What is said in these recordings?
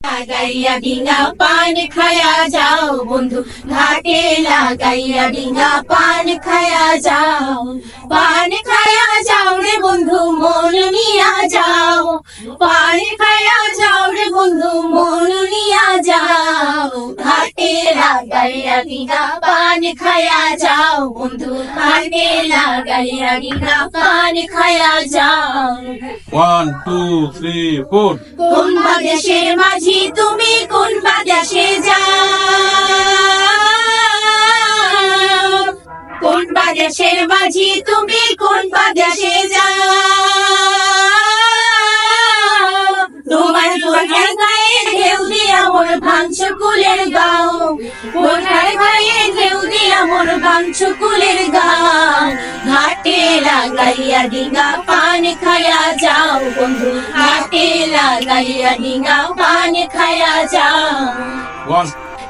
লাগাইয়া ডিঙা পান খায়া যাও বন্ধু, ঘাটে লাগাইয়া ডিঙা পান খায়া যাও। পান খায়া যাও রে বন্ধু, মন নিয়া যাও। পান খায়া যাও রে বন্ধু, মন নিয়া যাও। ঘাটে লাগাইয়া ডিঙা পান খায়া যাও বন্ধু, ঘাটে লাগাইয়া ডিঙা পান খায়া যাও। 1 2 3 4 কোন বাদেশের মাঝি তুমি, কোন বাদেশে যাও। কোন বাদেশের মাঝি তুমি, কোন বাদেশে যাও। তোমার বোনের গায়ে ঢেউ দিয়া মোর ভাঙছ কুলের গাও। বোনের গায়ে ঢেউ দিয়া মোর ভাঙছ কুলের গাও। ঘাটে লাগাইয়া ডিঙা পান খায়া যাও বন্ধু, ঘাটে লাগাইয়া ডিঙা পান খায়া যাও। 1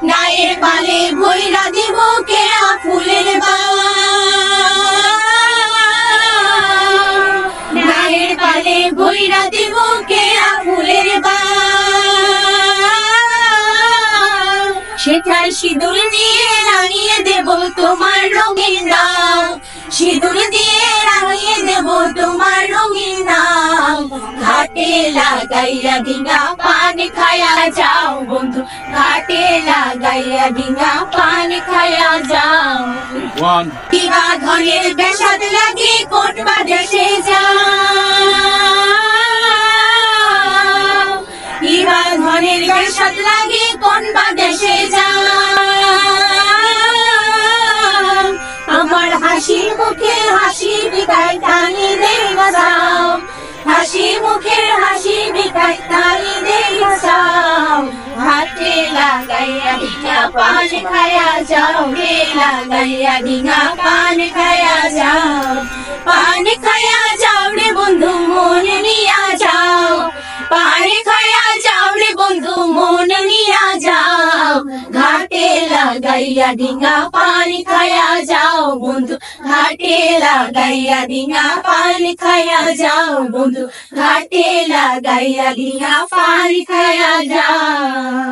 নায়ের পালে ভৈরা দিব কে ফুলের বাওয়া। নায়ের পালে ভৈরা দিব কে ফুলের বাওয়া। সেখানে সিঁদুর দিয়ে রাঙিয়ে দেব তোমার রঙিন নাও। সিঁদুর দিয়ে রাঙিয়ে দেব তোমার রঙিন নাও। ঘাটে লাগাইয়া ডিঙা পান খায়া যাও বন্ধু, ঘাটে লাগাইয়া ডিঙা পান খায়া যাও। 1 কিবা ধনের বেসাদ লাগে কোন বাদেশে যাও। কিবা ধনের বেসাদ লাগে কোন বাদেশে যাও। আমার হাসি মুখে হাসি বিদায় টানি দেয়া যাও। হাসি মুখের হাসি বিদায় টানি দেয়া যাও। ঘাটে লাগাইয়া ডিঙা পান খায়া যাও। হে লাগাইয়া ডিঙা পান খায়া যাও। পান খায়া যাও রে বন্ধু, মন নিয়া যাও। পান খায়া যাও রে বন্ধু, মন নিয়া যাও। ঘাটে লাগাইয়া ডিঙা পান খায়া যাও বন্ধু, ঘাটে লাগাইয়া ডিঙা পান খায়া যাও বন্ধু, ঘাটে লাগাইয়া ডিঙা পান খায়া যাও।